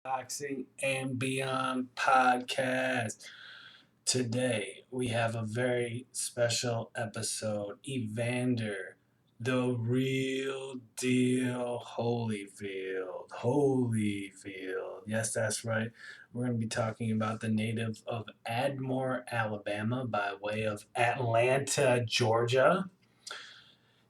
Boxing and Beyond podcast. Today we have a very special episode. Evander, the real deal Holyfield. Holyfield. Yes, that's right. We're going to be talking about the native of Ardmore, Alabama, by way of Atlanta, Georgia.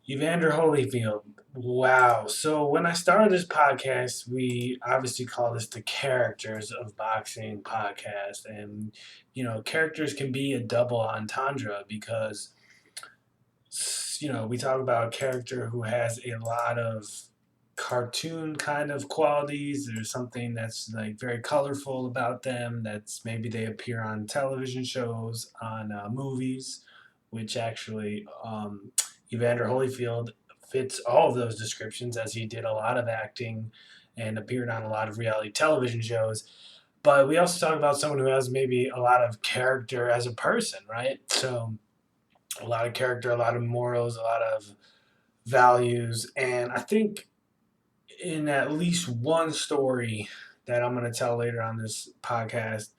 Evander Holyfield. Wow. So when I started this podcast, we obviously call this the Characters of Boxing podcast. And, characters can be a double entendre because, we talk about a character who has a lot of cartoon kind of qualities. There's something that's like very colorful about them. That's maybe they appear on television shows, on movies, which actually Evander Holyfield fits all of those descriptions as he did a lot of acting and appeared on a lot of reality television shows. But we also talk about someone who has maybe a lot of character as a person, right? So a lot of character, a lot of morals, a lot of values. And I think in at least one story that I'm going to tell later on this podcast,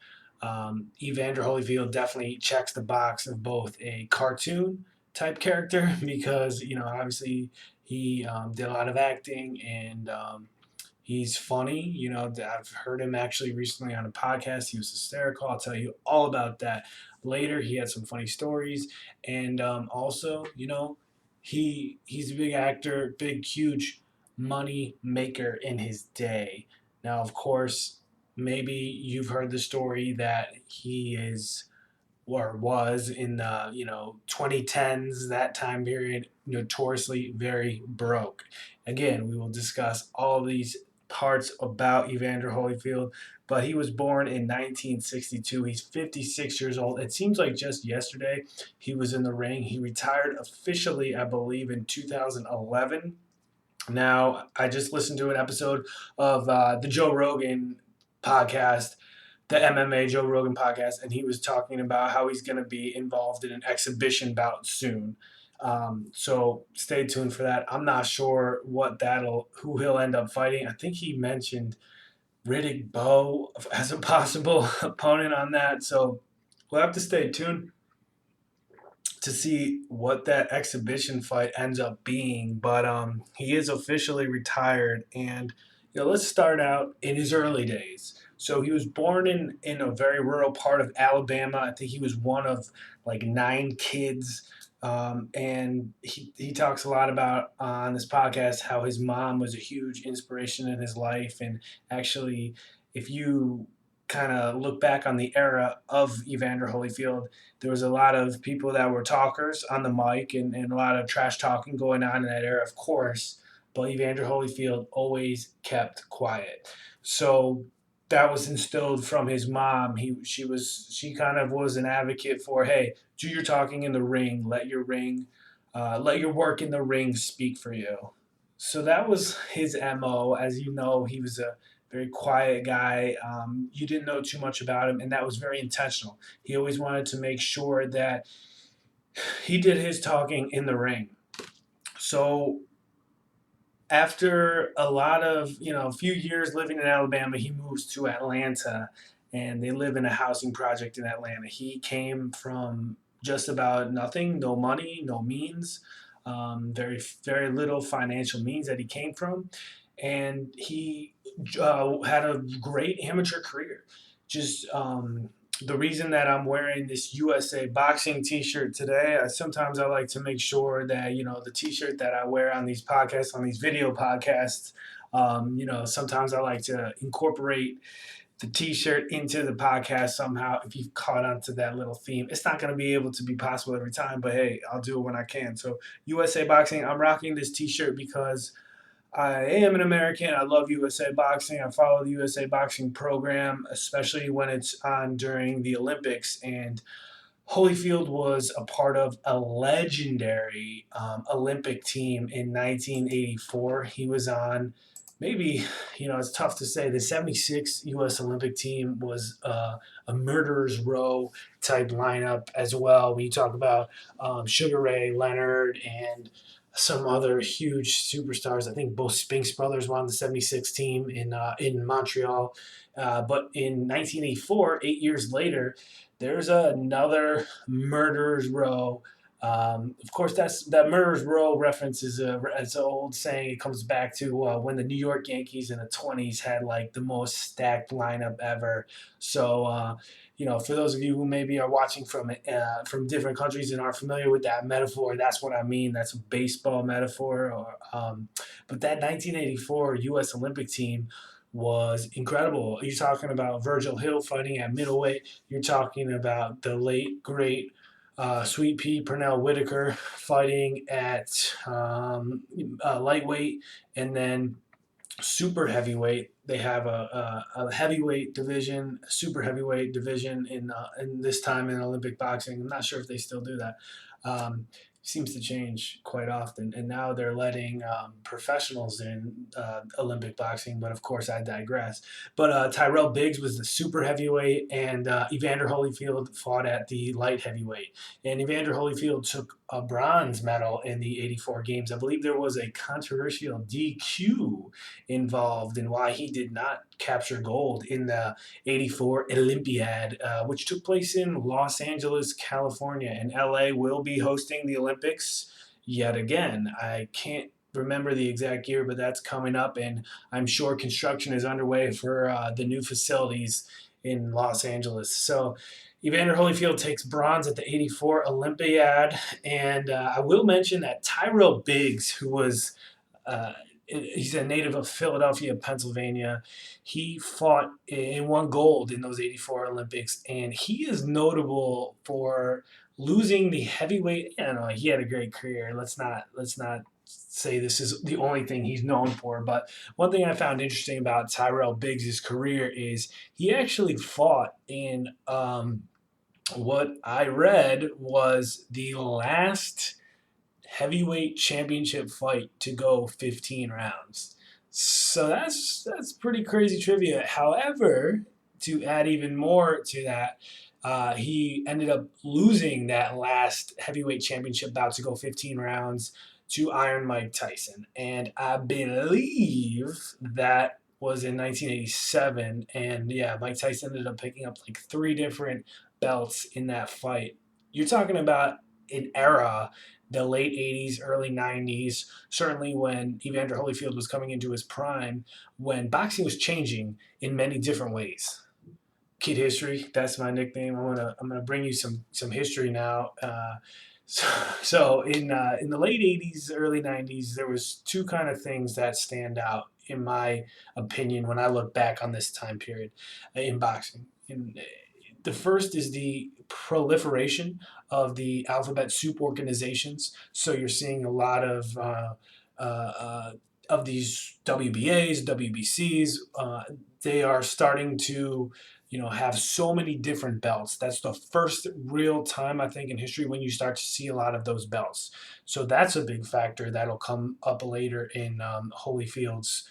Evander Holyfield definitely checks the box of both a cartoon type character because, obviously he did a lot of acting and he's funny. I've heard him actually recently on a podcast. He was hysterical. I'll tell you all about that later. He had some funny stories. And also, he's a big actor, big, huge money maker in his day. Now, of course, maybe you've heard the story that he is or was in the 2010s, that time period, notoriously very broke. Again, we will discuss all these parts about Evander Holyfield, but he was born in 1962. He's 56 years old. It seems like just yesterday he was in the ring. He retired officially, I believe, in 2011. Now, I just listened to an episode of the Joe Rogan podcast, the MMA Joe Rogan podcast, and he was talking about how he's going to be involved in an exhibition bout soon. So stay tuned for that. I'm not sure who he'll end up fighting. I think he mentioned Riddick Bowe as a possible opponent on that. So we'll have to stay tuned to see what that exhibition fight ends up being. But he is officially retired, and let's start out in his early days. So he was born in a very rural part of Alabama. I think he was one of like nine kids. And he talks a lot about on this podcast how his mom was a huge inspiration in his life. And actually, if you kind of look back on the era of Evander Holyfield, there was a lot of people that were talkers on the mic and a lot of trash talking going on in that era, of course. But Evander Holyfield always kept quiet. So that was instilled from his mom. She kind of was an advocate for, hey, do your talking in the ring, let your work in the ring speak for you. So that was his mo. As you know, he was a very quiet guy. You didn't know too much about him, and that was very intentional. He always wanted to make sure that he did his talking in the ring. So after a few years living in Alabama, he moves to Atlanta and they live in a housing project in Atlanta. He came from just about nothing, no money, no means, very, very little financial means that he came from. And he had a great amateur career. Just the reason that I'm wearing this USA boxing T-shirt today, sometimes I like to make sure that the T-shirt that I wear on these podcasts, on these video podcasts, sometimes I like to incorporate the T-shirt into the podcast somehow. If you've caught on to that little theme, it's not going to be able to be possible every time, but hey, I'll do it when I can. So USA Boxing, I'm rocking this T-shirt because I am an American. I love USA Boxing. I follow the USA Boxing program, especially when it's on during the Olympics. And Holyfield was a part of a legendary Olympic team in 1984. He was on maybe, it's tough to say. The 76 U.S. Olympic team was a murderer's row type lineup as well. When you talk about Sugar Ray Leonard and some other huge superstars. I think both Spinks brothers were on the '76 team in Montreal. But in 1984, 8 years later, there's another Murderers Row. Of course, that Murderers Row reference is as an old saying. It comes back to when the New York Yankees in the '20s had like the most stacked lineup ever. So for those of you who maybe are watching from different countries and aren't familiar with that metaphor, that's what I mean. That's a baseball metaphor. But that 1984 U.S. Olympic team was incredible. You're talking about Virgil Hill fighting at middleweight. You're talking about the late great Sweet Pea Pernell Whitaker fighting at lightweight, and then super heavyweight. They have a heavyweight division, a super heavyweight division in this time in Olympic boxing. I'm not sure if they still do that. Seems to change quite often, and now they're letting professionals in Olympic boxing. But of course, I digress. But Tyrell Biggs was the super heavyweight, and Evander Holyfield fought at the light heavyweight. And Evander Holyfield took a bronze medal in the '84 games. I believe there was a controversial DQ involved in why he did not capture gold in the '84 Olympiad, which took place in Los Angeles, California. And LA will be hosting the Olympics yet again. I can't remember the exact year, but that's coming up, and I'm sure construction is underway for the new facilities in Los Angeles. So Evander Holyfield takes bronze at the '84 Olympiad, and I will mention that Tyrell Biggs, who was uh, he's a native of Philadelphia, Pennsylvania. He fought and won gold in those '84 Olympics, and he is notable for losing the heavyweight. I don't know, he had a great career. Let's not say this is the only thing he's known for. But one thing I found interesting about Tyrell Biggs' career is he actually fought in what I read was the last heavyweight championship fight to go 15 rounds. So that's pretty crazy trivia. However, to add even more to that, he ended up losing that last heavyweight championship bout to go 15 rounds to Iron Mike Tyson. And I believe that was in 1987. And yeah, Mike Tyson ended up picking up like three different belts in that fight. You're talking about an era, the late '80s, early '90s, certainly when Evander Holyfield was coming into his prime, when boxing was changing in many different ways. Kid History, that's my nickname. I'm gonna bring you some history now. So in the late '80s, early '90s, there was two kind of things that stand out in my opinion when I look back on this time period in boxing. The first is the proliferation of the alphabet soup organizations. So you're seeing a lot of these WBAs, WBCs. They are starting to have so many different belts. That's the first real time I think in history when you start to see a lot of those belts. So that's a big factor that'll come up later in Holyfield's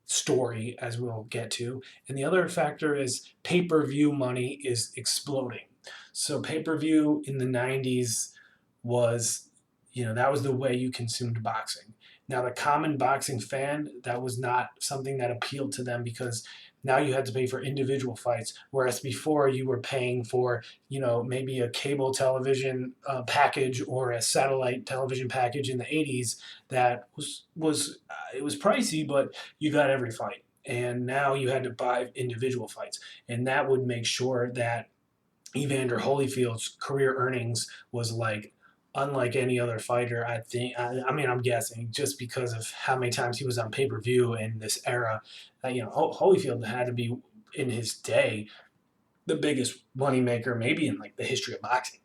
story, as we'll get to. And the other factor is pay per view money is exploding. So pay per view in the '90s was, that was the way you consumed boxing. Now, the common boxing fan, that was not something that appealed to them because now you had to pay for individual fights, whereas before you were paying for, maybe a cable television package or a satellite television package in the '80s that was it was pricey, but you got every fight. And now you had to buy individual fights, and that would make sure that Evander Holyfield's career earnings was like unlike any other fighter. I think. I mean, I'm guessing just because of how many times he was on pay per view in this era. Holyfield had to be in his day the biggest moneymaker, maybe in like the history of boxing,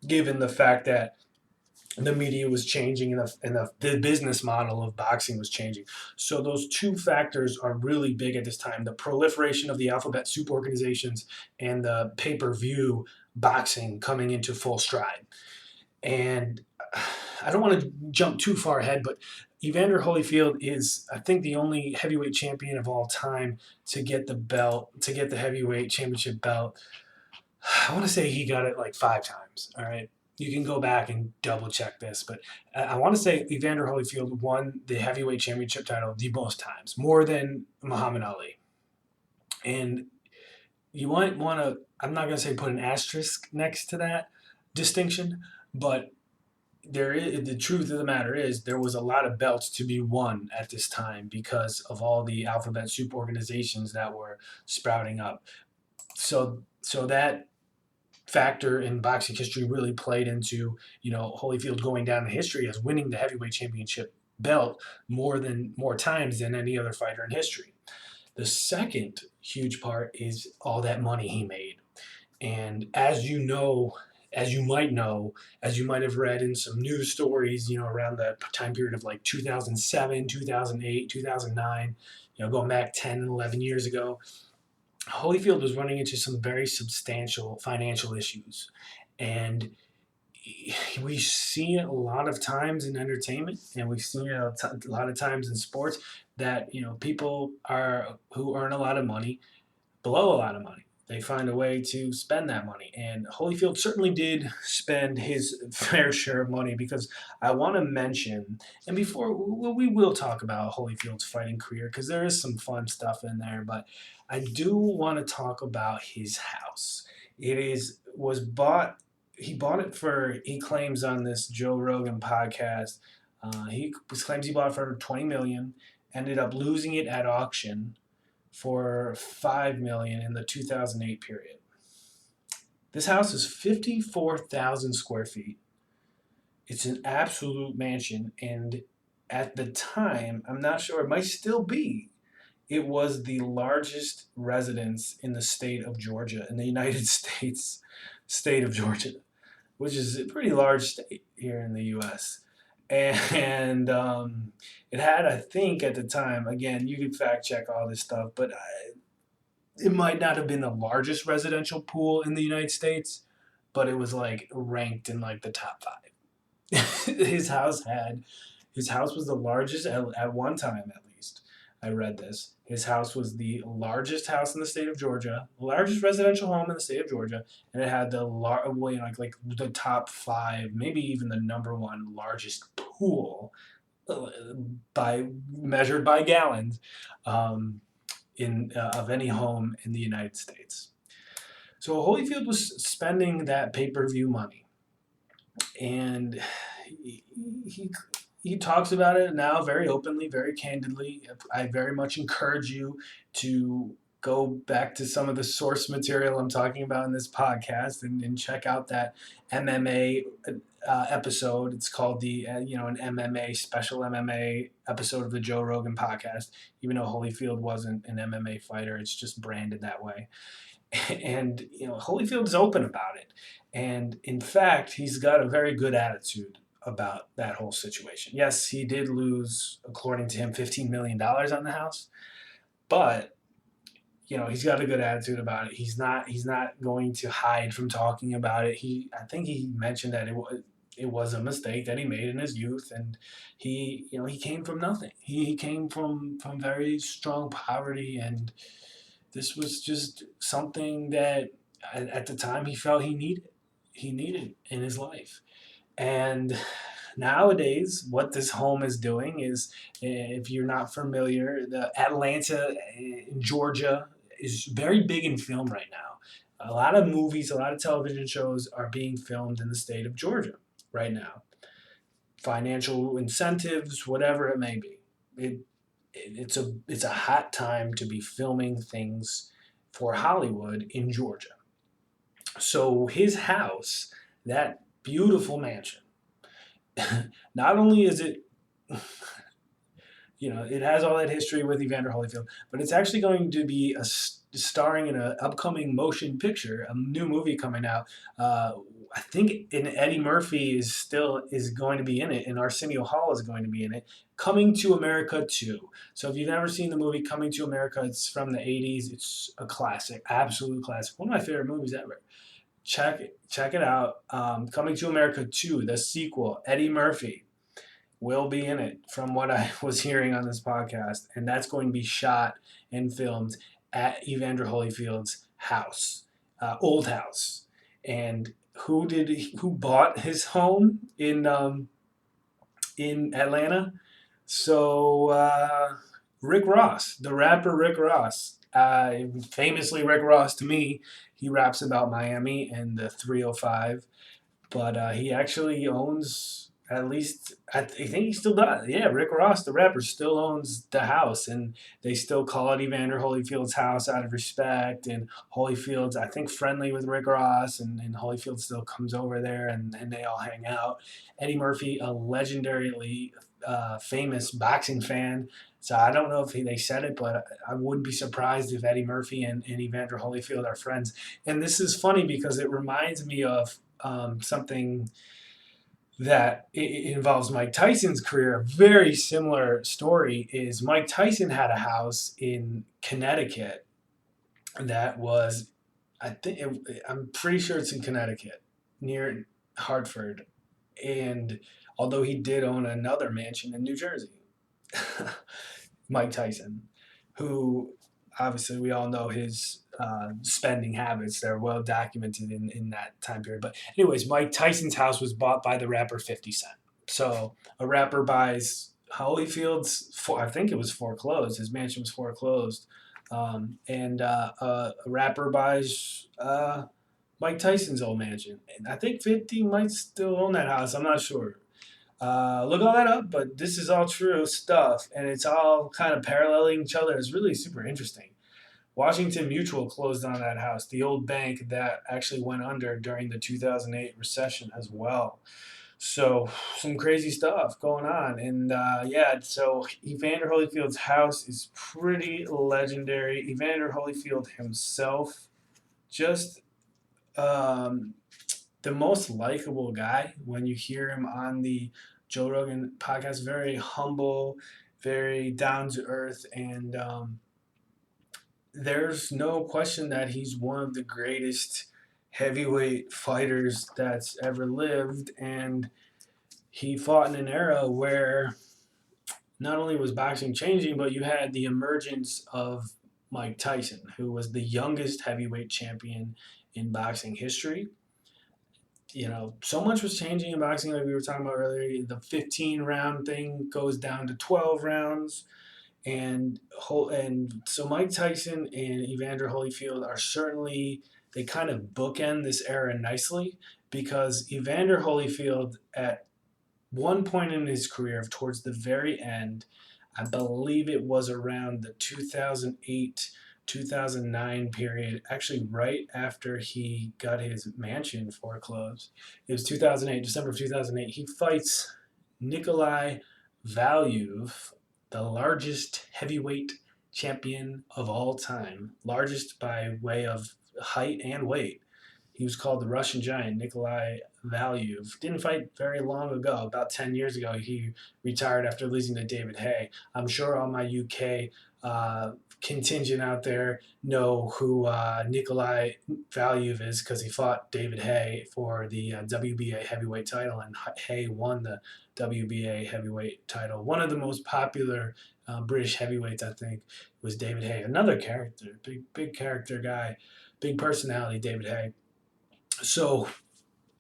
given the fact that the media was changing and the business model of boxing was changing. So those two factors are really big at this time: the proliferation of the alphabet soup organizations and the pay-per-view boxing coming into full stride. And I don't want to jump too far ahead, but Evander Holyfield is, I think, the only heavyweight champion of all time to get the belt, to get the heavyweight championship belt. I want to say he got it like 5 times. All right. You can go back and double check this, but I want to say Evander Holyfield won the heavyweight championship title the most times, more than Muhammad Ali. And you might want to, I'm not going to say put an asterisk next to that distinction, but there is, the truth of the matter is there was a lot of belts to be won at this time because of all the alphabet soup organizations that were sprouting up. So that factor in boxing history really played into, Holyfield going down in history as winning the heavyweight championship belt more times than any other fighter in history. The second huge part is all that money he made. And as you might know, as you might have read in some news stories, around the time period of like 2007, 2008, 2009, going back 10 and 11 years ago, Holyfield was running into some very substantial financial issues. And we've seen it a lot of times in entertainment, and we've seen it a lot of times in sports that, people who earn a lot of money blow a lot of money. They find a way to spend that money. And Holyfield certainly did spend his fair share of money because I want to mention, and before we will talk about Holyfield's fighting career because there is some fun stuff in there, but I do want to talk about his house. Was bought, he bought it for, he claims on this Joe Rogan podcast, he claims he bought it for 20 million, ended up losing it at auction for 5 million in the 2008 period. This house is 54,000 square feet. It's an absolute mansion, and at the time, I'm not sure, it might still be, it was the largest residence in the state of Georgia, in the United States state of Georgia, which is a pretty large state here in the U.S. And it had, I think, at the time, again, you can fact check all this stuff, but it might not have been the largest residential pool in the United States, but it was like ranked in like the top five. His house was the largest at one time, at least. I read this. His house was the largest house in the state of Georgia, the largest residential home in the state of Georgia, and it had like the top five, maybe even the number one largest pool, by measured by gallons, in of any home in the United States. So Holyfield was spending that pay-per-view money, and he he talks about it now very openly, very candidly. I very much encourage you to go back to some of the source material I'm talking about in this podcast and check out that MMA episode. It's called an MMA special MMA episode of the Joe Rogan podcast. Even though Holyfield wasn't an MMA fighter, it's just branded that way. And Holyfield is open about it, and in fact, he's got a very good attitude about that whole situation. Yes, he did lose, according to him, $15 million on the house, but he's got a good attitude about it. He's not going to hide from talking about it. I think he mentioned that it was a mistake that he made in his youth, and he came from nothing. He came from very strong poverty, and this was just something that at the time he felt he needed in his life. And nowadays, what this home is doing is, if you're not familiar, the Atlanta in Georgia is very big in film right now. A lot of movies, a lot of television shows are being filmed in the state of Georgia right now. Financial incentives, whatever it may be. It's a hot time to be filming things for Hollywood in Georgia. So his house, that beautiful mansion, not only is it, it has all that history with Evander Holyfield, but it's actually going to be starring in an upcoming motion picture, a new movie coming out. I think Eddie Murphy is going to be in it, and Arsenio Hall is going to be in it. Coming to America 2. So if you've never seen the movie Coming to America, it's from the 80s. It's a classic, absolute classic. One of my favorite movies ever. Check it out. Coming to America 2, the sequel. Eddie Murphy will be in it, from what I was hearing on this podcast, and that's going to be shot and filmed at Evander Holyfield's house, old house. And who bought his home in Atlanta? So Rick Ross, the rapper Rick Ross, famously Rick Ross to me, he raps about Miami and the 305, but he actually owns at least I think he still does. Yeah, Rick Ross, the rapper, still owns the house, and they still call it Evander Holyfield's house out of respect. And Holyfield's, I think, friendly with Rick Ross, and Holyfield still comes over there, and they all hang out. Eddie Murphy, a legendarily famous boxing fan. So I don't know if they said it, but I wouldn't be surprised if Eddie Murphy and Evander Holyfield are friends. And this is funny because it reminds me of something that it involves Mike Tyson's career. A very similar story is Mike Tyson had a house in Connecticut that was, I'm pretty sure it's in Connecticut near Hartford. And although he did own another mansion in New Jersey, Mike Tyson, who obviously we all know his spending habits. They're well documented in that time period. But, anyways, Mike Tyson's house was bought by the rapper 50 Cent. So, a rapper buys Holyfield's, I think it was foreclosed. His mansion was foreclosed. And a rapper buys Mike Tyson's old mansion. And I think 50 might still own that house. I'm not sure. Look all that up, but this is all true stuff, and it's all kind of paralleling each other. It's really super interesting. Washington Mutual closed on that house, the old bank that actually went under during the 2008 recession as well. So, some crazy stuff going on. And yeah, so Evander Holyfield's house is pretty legendary. Evander Holyfield himself, just um, the most likable guy when you hear him on the Joe Rogan podcast. Very humble, very down to earth, and there's no question that he's one of the greatest heavyweight fighters that's ever lived. And he fought in an era where not only was boxing changing, but you had the emergence of Mike Tyson, who was the youngest heavyweight champion in boxing history. So much was changing in boxing, like we were talking about earlier. The 15 round thing goes down to 12 rounds. And so Mike Tyson and Evander Holyfield are certainly, they kind of bookend this era nicely, because Evander Holyfield, at one point in his career, towards the very end, I believe it was around the 2008 2009 period, actually right after he got his mansion foreclosed. It was 2008, December of 2008. He fights Nikolai Valuev, the largest heavyweight champion of all time, largest by way of height and weight. He was called the Russian Giant, Nikolai Valuev. Didn't fight very long ago. About 10 years ago, he retired after losing to David Haye. I'm sure all my UK contingent out there know who Nikolai Valuev is, because he fought David Haye for the WBA heavyweight title, and Haye won the WBA heavyweight title. One of the most popular British heavyweights, I think, was David Haye. Another character, big character guy, big personality, David Haye. So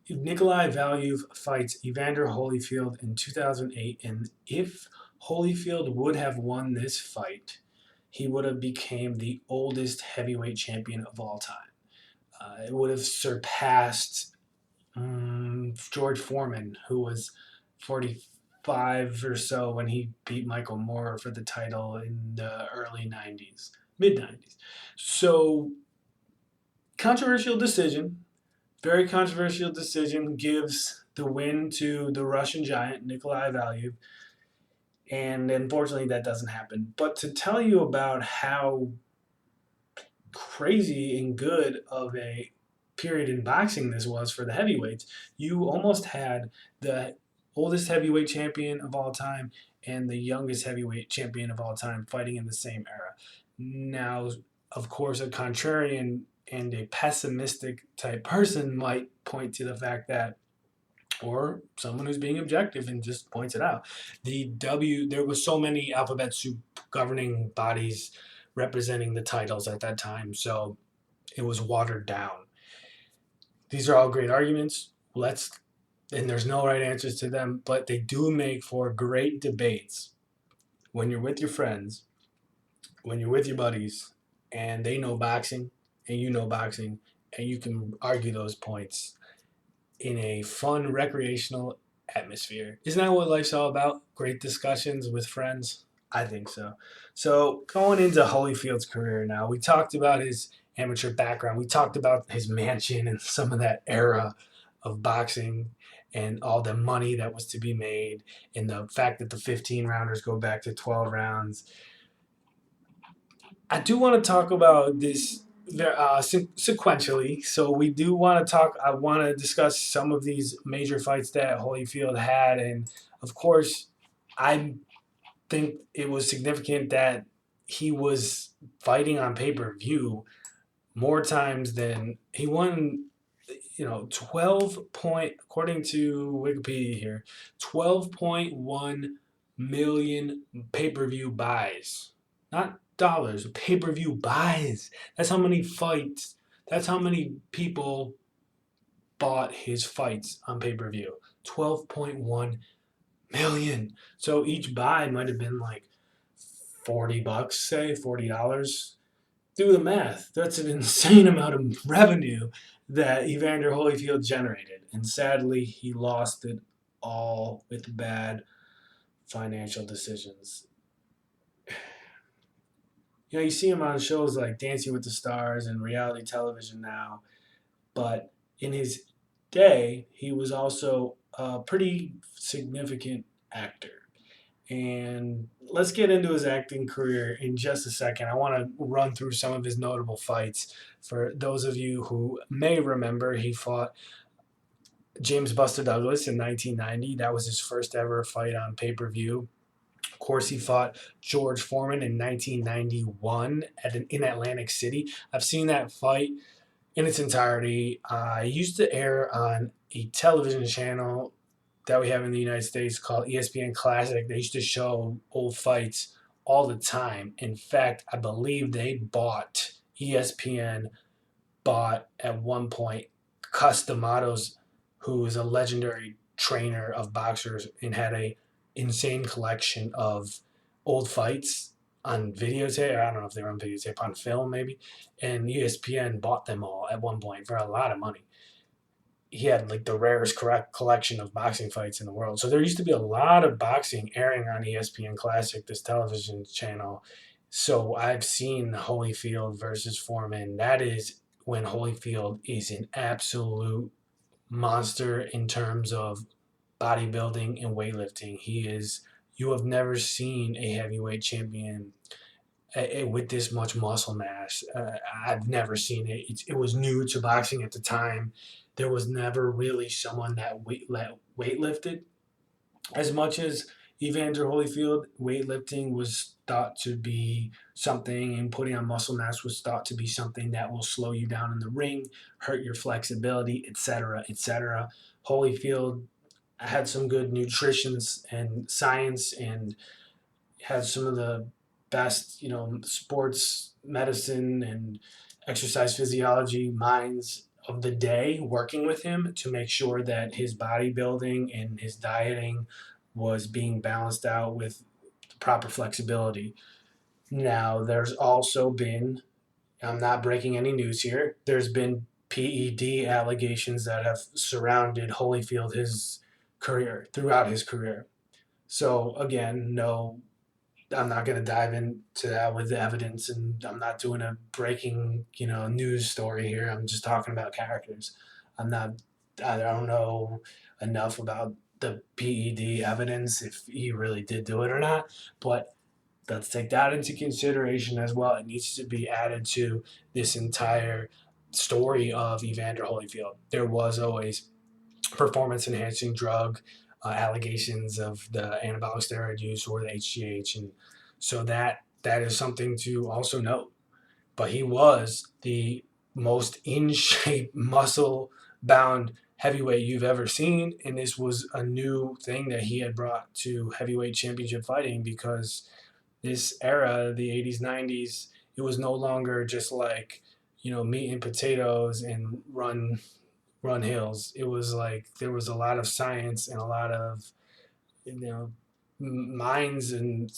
Nikolai Valuev fights Evander Holyfield in 2008, and if Holyfield would have won this fight, he would have became the oldest heavyweight champion of all time. It would have surpassed George Foreman, who was 45 or so when he beat Michael Moore for the title in the early 90s, mid 90s. So, controversial decision. Very controversial decision, gives the win to the Russian Giant, Nikolai Valuev, and unfortunately that doesn't happen. But to tell you about how crazy and good of a period in boxing this was for the heavyweights, you almost had the oldest heavyweight champion of all time and the youngest heavyweight champion of all time fighting in the same era. Now, of course, a contrarian and a pessimistic type person might point to the fact that, or someone who's being objective and just points it out, there was so many alphabet soup governing bodies representing the titles at that time, so it was watered down. These are all great arguments. And there's no right answers to them, but they do make for great debates when you're with your friends, when you're with your buddies, and they know boxing, and you know boxing, and you can argue those points in a fun, recreational atmosphere. Isn't that what life's all about? Great discussions with friends? I think so. So, going into Holyfield's career now, we talked about his amateur background. We talked about his mansion and some of that era of boxing and all the money that was to be made, and the fact that the 15 rounders go back to 12 rounds. I do want to talk about this sequentially. So we do want to talk. I want to discuss some of these major fights that Holyfield had, and of course, I think it was significant that he was fighting on pay per view more times than he won. 12 point, according to Wikipedia here, 12.1 million pay per view buys. Not dollars, pay per view buys. That's how many fights, that's how many people bought his fights on pay per view. 12.1 million. So each buy might have been like $40, say $40. Do the math. That's an insane amount of revenue that Evander Holyfield generated. And sadly, he lost it all with bad financial decisions. You see him on shows like Dancing with the Stars and reality television now, but in his day, he was also a pretty significant actor. And let's get into his acting career in just a second. I want to run through some of his notable fights. For those of you who may remember, he fought James Buster Douglas in 1990. That was his first ever fight on pay per view. Of course, he fought George Foreman in 1991 in Atlantic City. I've seen that fight in its entirety. I used to air on a television channel that we have in the United States called ESPN Classic. They used to show old fights all the time. In fact, I believe ESPN bought at one point Cus D'Amato's, who is a legendary trainer of boxers and had a insane collection of old fights on videotape. I don't know if they were on videotape, on film maybe. And ESPN bought them all at one point for a lot of money. He had like the rarest correct collection of boxing fights in the world. So there used to be a lot of boxing airing on ESPN Classic, this television channel. So I've seen Holyfield versus Foreman. That is when Holyfield is an absolute monster in terms of bodybuilding and weightlifting. You have never seen a heavyweight champion with this much muscle mass. I've never seen it. It was new to boxing at the time. There was never really someone that weightlifted as much as Evander Holyfield. Weightlifting was thought to be something, and putting on muscle mass was thought to be something that will slow you down in the ring, hurt your flexibility, etc., etc. Holyfield had some good nutrition and science, and had some of the best, sports medicine and exercise physiology minds of the day working with him to make sure that his bodybuilding and his dieting was being balanced out with proper flexibility. Now, there's also been, I'm not breaking any news here, there's been PED allegations that have surrounded Holyfield throughout his career. So again, no, I'm not going to dive into that with the evidence, and I'm not doing a breaking, news story here. I'm just talking about characters. I'm not. I don't know enough about the PED evidence if he really did do it or not, but let's take that into consideration as well. It needs to be added to this entire story of Evander Holyfield. There was always performance enhancing drug allegations of the anabolic steroid use or the HGH, and so that is something to also note. But he was the most in shape, muscle bound heavyweight you've ever seen, and this was a new thing that he had brought to heavyweight championship fighting, because this era, the 80s, 90s, it was no longer just like, meat and potatoes and run run hills. It was like there was a lot of science and a lot of minds and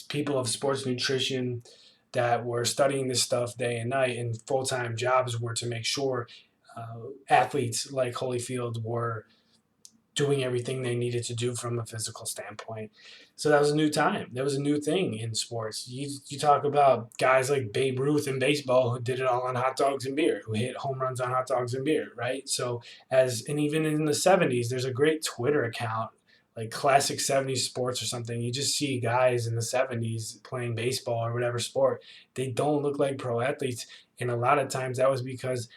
people of sports nutrition that were studying this stuff day and night, and full time jobs were to make sure athletes like Holyfield were doing everything they needed to do from a physical standpoint. So that was a new time. That was a new thing in sports. You talk about guys like Babe Ruth in baseball who did it all on hot dogs and beer, who hit home runs on hot dogs and beer, right? So and even in the 70s, there's a great Twitter account like classic 70s sports or something. You just see guys in the 70s playing baseball or whatever sport. They don't look like pro athletes. And a lot of times that was because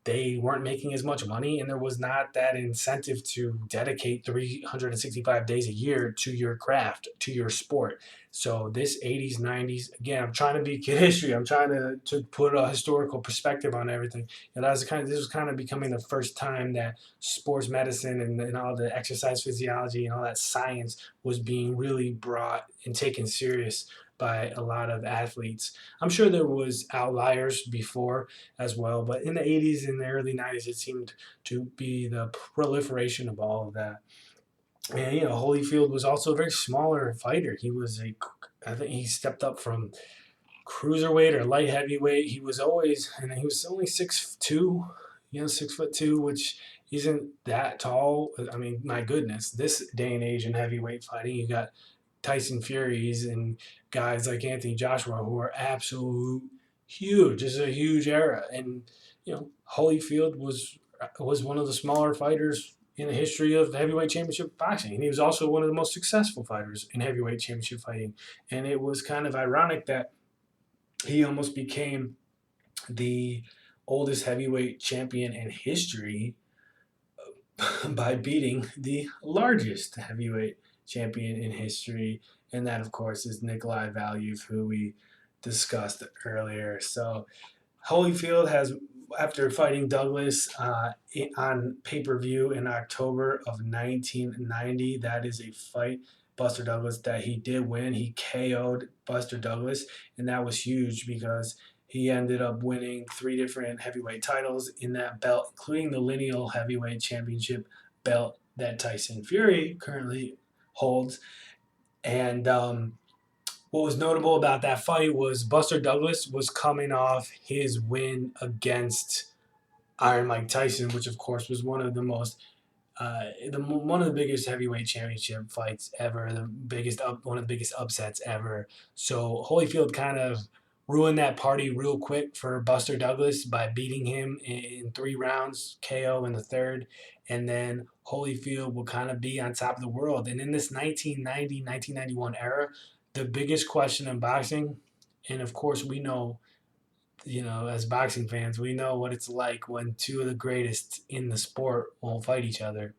they weren't making as much money and there was not that incentive to dedicate 365 days a year to your craft, to your sport. So this 80s, 90s, again, I'm trying to be kid history. I'm trying to put a historical perspective on everything. And this was kind of becoming the first time that sports medicine and all the exercise physiology and all that science was being really brought and taken serious by a lot of athletes. I'm sure there was outliers before as well. But in the 80s and the early 90s, it seemed to be the proliferation of all of that. And Holyfield was also a very smaller fighter. I think he stepped up from cruiserweight or light heavyweight. He was only 6'2", 6'2", which isn't that tall. I mean, my goodness, this day and age in heavyweight fighting, you got Tyson Furies and guys like Anthony Joshua who are absolute huge. This is a huge era, and Holyfield was one of the smaller fighters in the history of heavyweight championship boxing, and he was also one of the most successful fighters in heavyweight championship fighting. And it was kind of ironic that he almost became the oldest heavyweight champion in history by beating the largest heavyweight champion in history, and that, of course, is Nikolai Valuev, who we discussed earlier. So Holyfield has, after fighting Douglas on pay per view in October of 1990, that is a fight, Buster Douglas, that he did win. He KO'd Buster Douglas, and that was huge because he ended up winning 3 different heavyweight titles in that belt, including the lineal heavyweight championship belt that Tyson Fury currently holds. And what was notable about that fight was Buster Douglas was coming off his win against Iron Mike Tyson, which of course was one of the biggest heavyweight championship fights ever, one of the biggest upsets ever. So Holyfield kind of ruined that party real quick for Buster Douglas by beating him in 3 rounds, KO in the third, and then Holyfield will kind of be on top of the world. And in this 1990-1991 era, the biggest question in boxing, and of course we know, as boxing fans, we know what it's like when two of the greatest in the sport won't fight each other.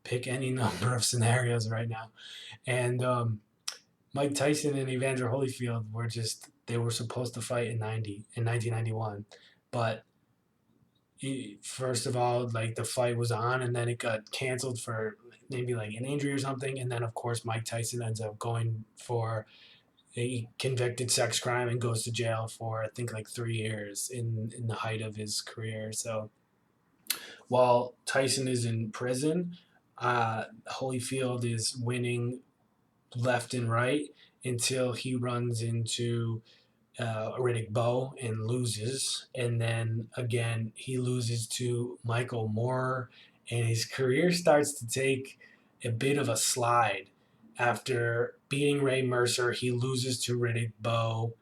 Pick any number of scenarios right now. And Mike Tyson and Evander Holyfield they were supposed to fight in 1991. But first of all, like the fight was on and then it got canceled for maybe like an injury or something. And then, of course, Mike Tyson ends up going for a convicted sex crime and goes to jail for I think like 3 years in the height of his career. So while Tyson is in prison, Holyfield is winning left and right until he runs into Riddick Bowe and loses, and then again he loses to Michael Moore, and his career starts to take a bit of a slide. After beating Ray Mercer, he loses to Riddick Bowe,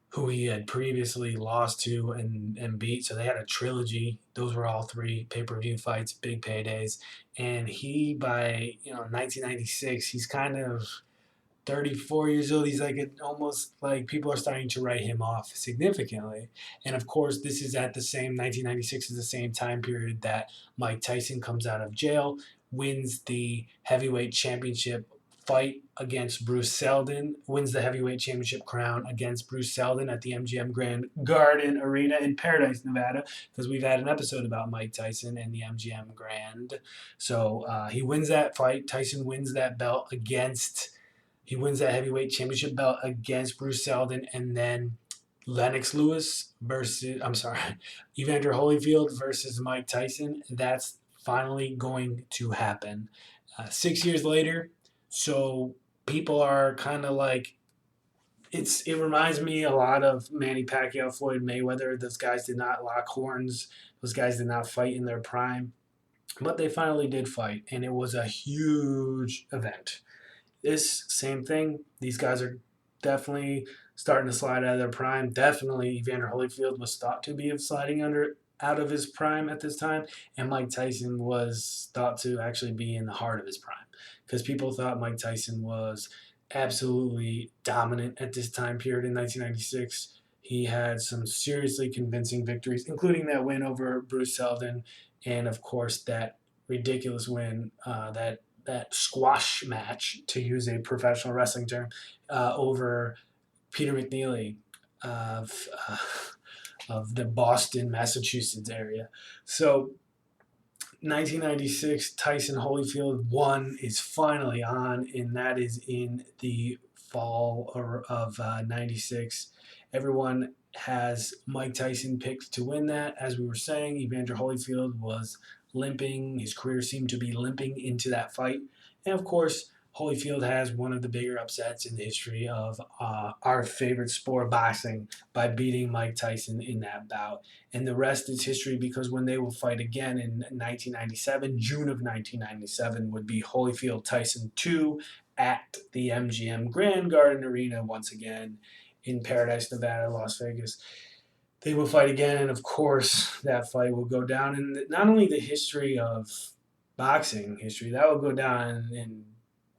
who he had previously lost to and beat. So they had a trilogy. Those were all 3 pay-per-view fights, big paydays. And he, by 1996, he's kind of 34 years old. He's like almost like people are starting to write him off significantly. And of course, this is at the same 1996 is the same time period that Mike Tyson comes out of jail, wins the heavyweight championship fight against Bruce Seldon, wins the heavyweight championship crown against Bruce Seldon at the MGM Grand Garden Arena in Paradise, Nevada, because we've had an episode about Mike Tyson and the MGM Grand. So he wins that fight. Tyson wins that belt he wins that heavyweight championship belt against Bruce Seldon, and then Lennox Lewis versus, I'm sorry, Evander Holyfield versus Mike Tyson. That's finally going to happen. 6 years later, so people are kind of like, it reminds me a lot of Manny Pacquiao, Floyd Mayweather. Those guys did not lock horns. Those guys did not fight in their prime, but they finally did fight, and it was a huge event. This same thing. These guys are definitely starting to slide out of their prime. Definitely, Evander Holyfield was thought to be sliding under out of his prime at this time, and Mike Tyson was thought to actually be in the heart of his prime because people thought Mike Tyson was absolutely dominant at this time period in 1996. He had some seriously convincing victories, including that win over Bruce Seldon, and of course that ridiculous win that squash match, to use a professional wrestling term, over Peter McNeely of of the Boston, Massachusetts area. So 1996, Tyson Holyfield 1 is finally on, and that is in the fall of 96. Everyone has Mike Tyson picked to win that. As we were saying, Evander Holyfield was limping. His career seemed to be limping into that fight. And of course, Holyfield has one of the bigger upsets in the history of our favorite sport, boxing, by beating Mike Tyson in that bout. And the rest is history because when they will fight again in 1997, June of 1997, would be Holyfield Tyson 2 at the MGM Grand Garden Arena once again in Paradise, Nevada, Las Vegas. They will fight again, and of course, that fight will go down in not only the history of boxing history, that will go down in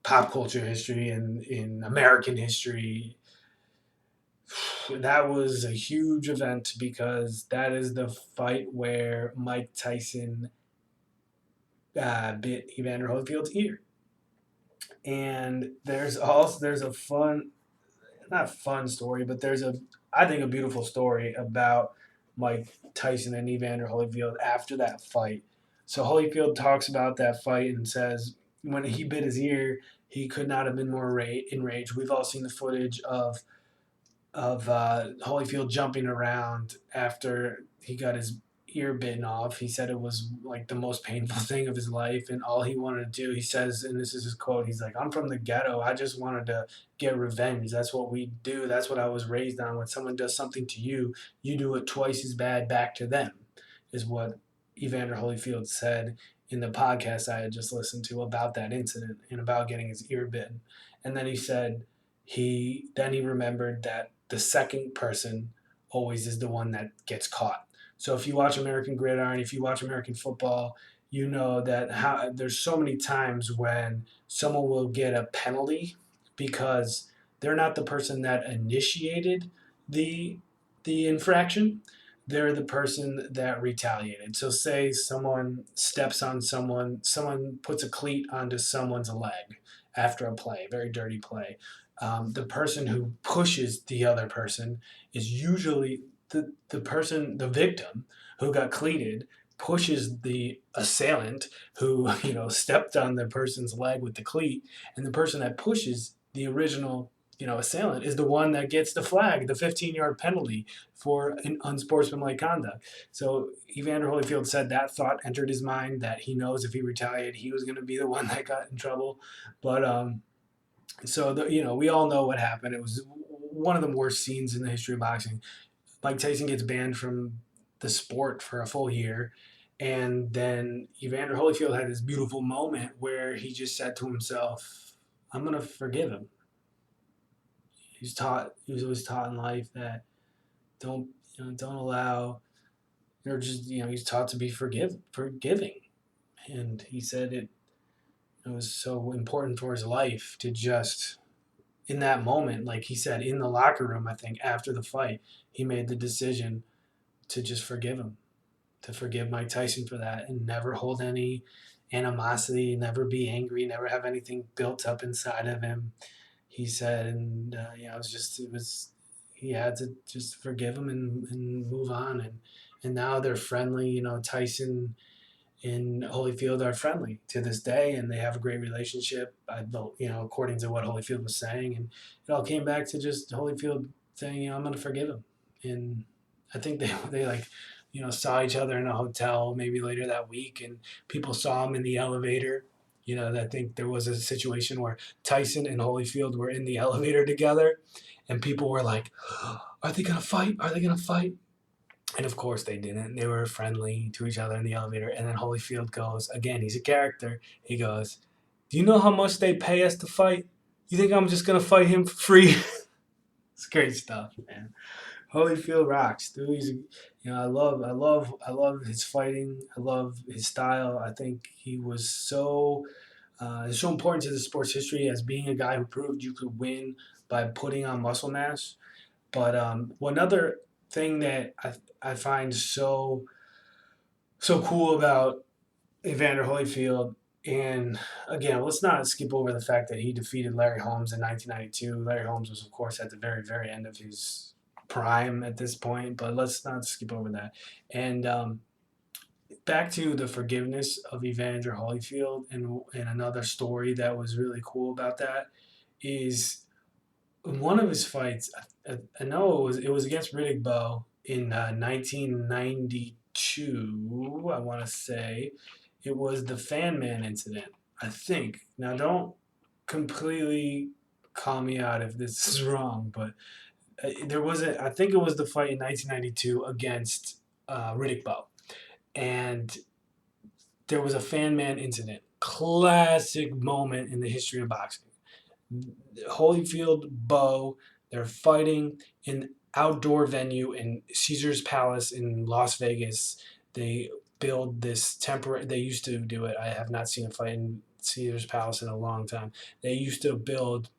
pop culture history and in American history. That was a huge event because that is the fight where Mike Tyson bit Evander Holyfield's ear. And there's a fun, not fun story, but there's a, I think, a beautiful story about Mike Tyson and Evander Holyfield after that fight. So Holyfield talks about that fight and says when he bit his ear, he could not have been more enraged. We've all seen the footage of Holyfield jumping around after he got his ear bitten off. He said it was like the most painful thing of his life, and all he wanted to do, he says, and this is his quote, he's like, "I'm from the ghetto. I just wanted to get revenge. That's what we do. That's what I was raised on. When someone does something to you, you do it twice as bad back to them," is what Evander Holyfield said in the podcast I had just listened to about that incident and about getting his ear bitten. And then he said he remembered that the second person always is the one that gets caught. So if you watch American Gridiron, if you watch American football, you know that there's so many times when someone will get a penalty because they're not the person that initiated the the infraction. They're the person that retaliated. So say someone steps on someone puts a cleat onto someone's leg after a play, very dirty play. The person who pushes the other person is usually the person, the victim who got cleated, pushes the assailant who stepped on the person's leg with the cleat, and the person that pushes the original assailant is the one that gets the flag, the 15-yard penalty for an unsportsmanlike conduct. So Evander Holyfield said that thought entered his mind that he knows if he retaliated, he was going to be the one that got in trouble. But we all know what happened. It was one of the worst scenes in the history of boxing. Mike Tyson gets banned from the sport for a full year. And then Evander Holyfield had this beautiful moment where he just said to himself, "I'm going to forgive him." He was always taught in life that don't, don't allow, or just, he's taught to be forgiving. And he said it was so important for his life to just, in that moment, like he said, in the locker room, I think after the fight, he made the decision to just forgive him, to forgive Mike Tyson for that and never hold any animosity, never be angry, never have anything built up inside of him. He said, and he had to just forgive him and move on. And now they're friendly. Tyson and Holyfield are friendly to this day, and they have a great relationship. According to what Holyfield was saying, and it all came back to just Holyfield saying, "I'm going to forgive him," and I think they like saw each other in a hotel maybe later that week, and people saw him in the elevator. I think there was a situation where Tyson and Holyfield were in the elevator together, and people were like, "Are they gonna fight? Are they gonna fight?" And of course they didn't. They were friendly to each other in the elevator. And then Holyfield goes, again, he's a character. He goes, "Do you know how much they pay us to fight? You think I'm just gonna fight him for free?" It's great stuff, man. Holyfield rocks, dude. I love his fighting. I love his style. I think he was it's so important to the sport's history as being a guy who proved you could win by putting on muscle mass. But one other thing that I find so cool about Evander Holyfield, and again, let's not skip over the fact that he defeated Larry Holmes in 1992. Larry Holmes was, of course, at the very, very end of his prime at this point, but let's not skip over that. And back to the forgiveness of Evander Holyfield, and another story that was really cool about that is one of his fights. I know it was against Riddick Bowe in 1992. I want to say it was the Fan Man incident. I think. Now, don't completely call me out if this is wrong, but there was I think it was the fight in 1992 against Riddick Bowe, and there was a Fan Man incident. Classic moment in the history of boxing. Holyfield, Bowe, they're fighting in outdoor venue in Caesar's Palace in Las Vegas. They build this temporary. They used to do it. I have not seen a fight in Caesar's Palace in a long time. They used to build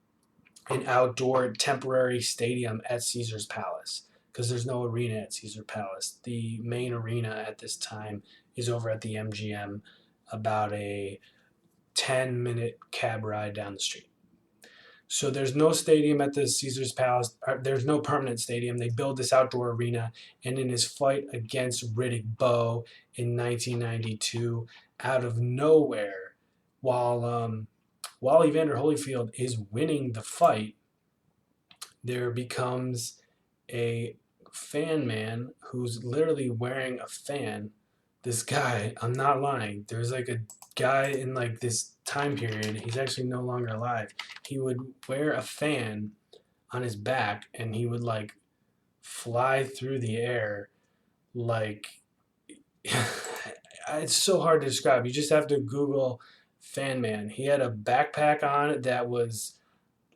an outdoor temporary stadium at Caesar's Palace because there's no arena at Caesar Palace. The main arena at this time is over at the MGM, about a 10-minute cab ride down the street. So there's no stadium at the Caesar's Palace. There's no permanent stadium. They build this outdoor arena, and in his fight against Riddick Bowe in 1992, out of nowhere, while Evander Holyfield is winning the fight, there becomes a fan man who's literally wearing a fan. This guy, I'm not lying. There's like a guy in like this time period. He's actually no longer alive. He would wear a fan on his back, and he would like fly through the air like it's so hard to describe. You just have to Google fan man. He had a backpack on that was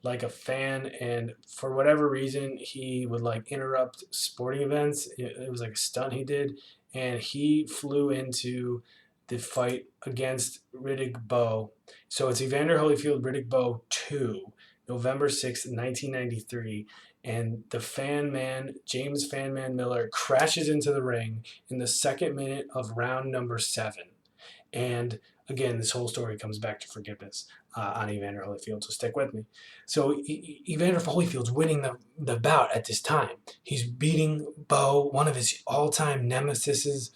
like a fan, and for whatever reason he would like interrupt sporting events. It was like a stunt he did, and he flew into the fight against Riddick Bowe. So it's Evander Holyfield Riddick Bowe 2, November 6th, 1993, and the fan man James Fan Man Miller crashes into the ring in the second minute of round number 7. And again, this whole story comes back to forgiveness on Evander Holyfield, so stick with me. So Evander Holyfield's winning the bout at this time. He's beating Bowe, one of his all-time nemesises,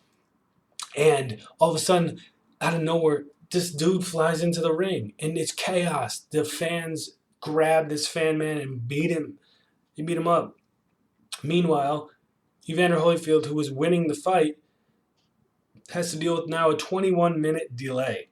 and all of a sudden, out of nowhere, this dude flies into the ring, and it's chaos. The fans grab this fan man and beat him. They beat him up. Meanwhile, Evander Holyfield, who was winning the fight, has to deal with now a 21-minute delay.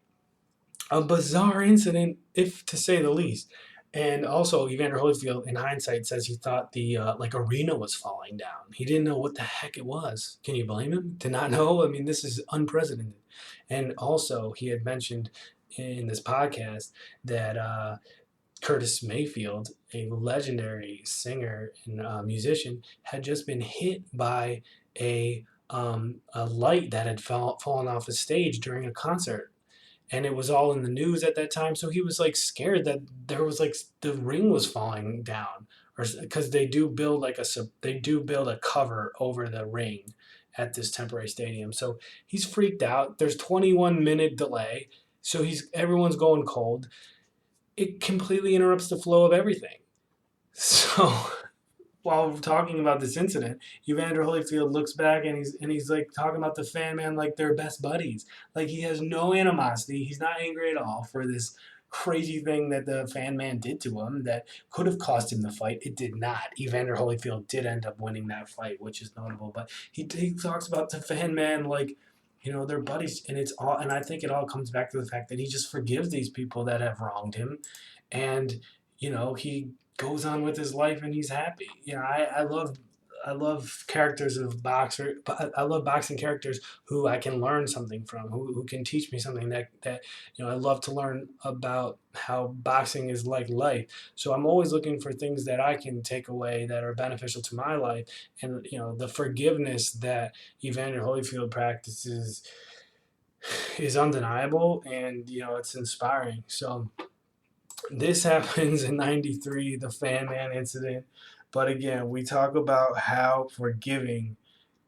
A bizarre incident, if to say the least. And also, Evander Holyfield, in hindsight, says he thought the arena was falling down. He didn't know what the heck it was. Can you blame him to not know? I mean, this is unprecedented. And also, he had mentioned in this podcast that Curtis Mayfield, a legendary singer and musician, had just been hit by a light that had fallen off a stage during a concert, and it was all in the news at that time. So he was like scared that there was like the ring was falling down, or because they do build a cover over the ring at this temporary stadium. So he's freaked out. There's 21-minute delay, so everyone's going cold. It completely interrupts the flow of everything. So while talking about this incident, Evander Holyfield looks back, and he's like talking about the fan man like they're best buddies. Like he has no animosity. He's not angry at all for this crazy thing that the fan man did to him that could have cost him the fight. It did not. Evander Holyfield did end up winning that fight, which is notable. But he talks about the fan man like, they're buddies, and it's all. And I think it all comes back to the fact that he just forgives these people that have wronged him, and he goes on with his life and he's happy. I love characters of boxer. I love boxing characters who I can learn something from, who can teach me something that I love to learn about how boxing is like life. So I'm always looking for things that I can take away that are beneficial to my life, and the forgiveness that Evander Holyfield practices is undeniable, and it's inspiring. So this happens in '93, the Fan Man incident. But again, we talk about how forgiving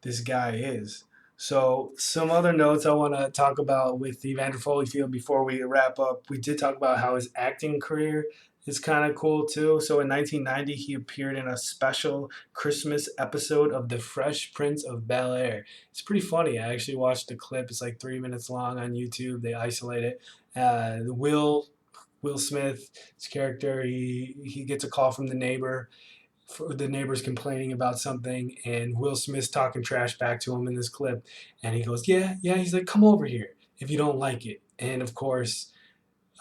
this guy is. So, some other notes I want to talk about with Evander Holyfield before we wrap up. We did talk about how his acting career is kind of cool too. So, in 1990, he appeared in a special Christmas episode of The Fresh Prince of Bel Air. It's pretty funny. I actually watched the clip. It's like 3 minutes long on YouTube. They isolate it. Will Smith's character, he gets a call from the neighbor. The neighbor's complaining about something, and Will Smith's talking trash back to him in this clip, and he goes, "Yeah, yeah." He's like, "Come over here if you don't like it." And of course,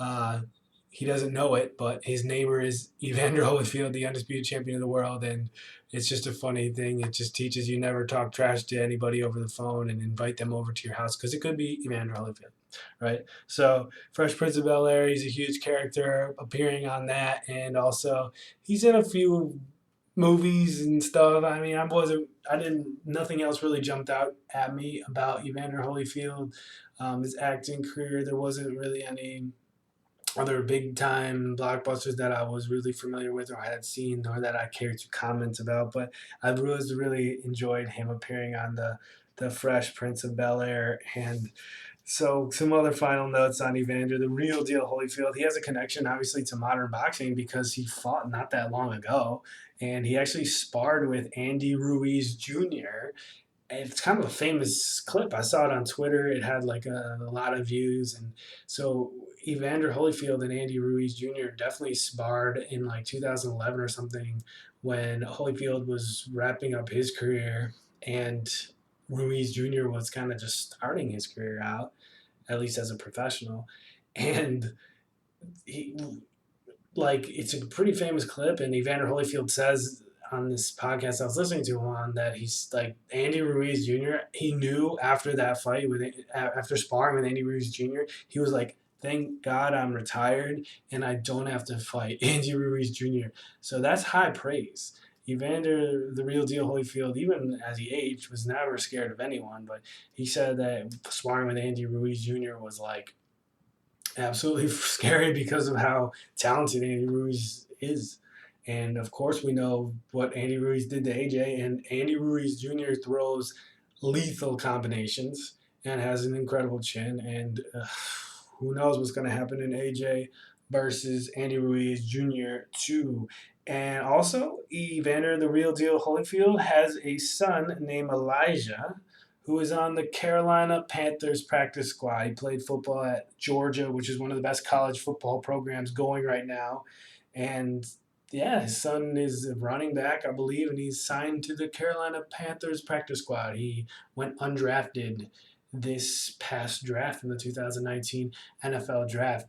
uh, he doesn't know it, but his neighbor is Evander Holyfield, the undisputed champion of the world, and it's just a funny thing. It just teaches you never talk trash to anybody over the phone and invite them over to your house because it could be Evander Holyfield, right? So, Fresh Prince of Bel Air, he's a huge character appearing on that, and also he's in a few movies and stuff. I mean, nothing else really jumped out at me about Evander Holyfield. His acting career, there wasn't really any other big time blockbusters that I was really familiar with or had seen or that I cared to comment about. But I really enjoyed him appearing on the Fresh Prince of Bel Air. And so, some other final notes on Evander, the real deal Holyfield. He has a connection, obviously, to modern boxing because he fought not that long ago, and he actually sparred with Andy Ruiz Jr. And it's kind of a famous clip. I saw it on Twitter. It had like a lot of views, and so Evander Holyfield and Andy Ruiz Jr. definitely sparred in like 2011 or something when Holyfield was wrapping up his career, and Ruiz Jr. was kind of just starting his career out, at least as a professional. And he, like, it's a pretty famous clip, and Evander Holyfield says on this podcast I was listening to him on that he's like Andy Ruiz Jr. He knew after that fight after sparring with Andy Ruiz Jr. He was like, "Thank God I'm retired and I don't have to fight Andy Ruiz Jr." So that's high praise. Evander, the real deal Holyfield, even as he aged, was never scared of anyone. But he said that sparring with Andy Ruiz Jr. was like absolutely scary because of how talented Andy Ruiz is. And of course, we know what Andy Ruiz did to AJ, and Andy Ruiz Jr. throws lethal combinations and has an incredible chin. And who knows what's going to happen in AJ versus Andy Ruiz Jr. too. And also, Evander, the real deal Holyfield, has a son named Elijah who is on the Carolina Panthers practice squad. He played football at Georgia, which is one of the best college football programs going right now. And yeah, his son is a running back, I believe, and he's signed to the Carolina Panthers practice squad. He went undrafted this past draft in the 2019 NFL draft.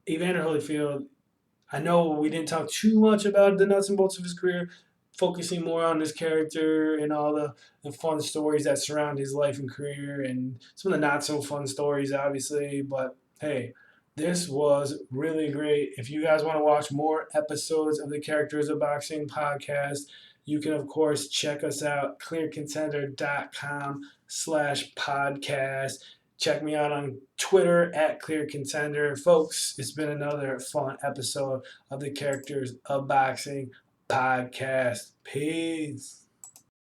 Evander Holyfield, I know we didn't talk too much about the nuts and bolts of his career, focusing more on his character and all the fun stories that surround his life and career and some of the not so fun stories, obviously. But hey, this was really great. If you guys want to watch more episodes of the Characters of Boxing podcast, you can, of course, check us out, clearcontender.com/podcast. Check me out on Twitter at Clear Contender. Folks, it's been another fun episode of the Characters of Boxing podcast. Peace.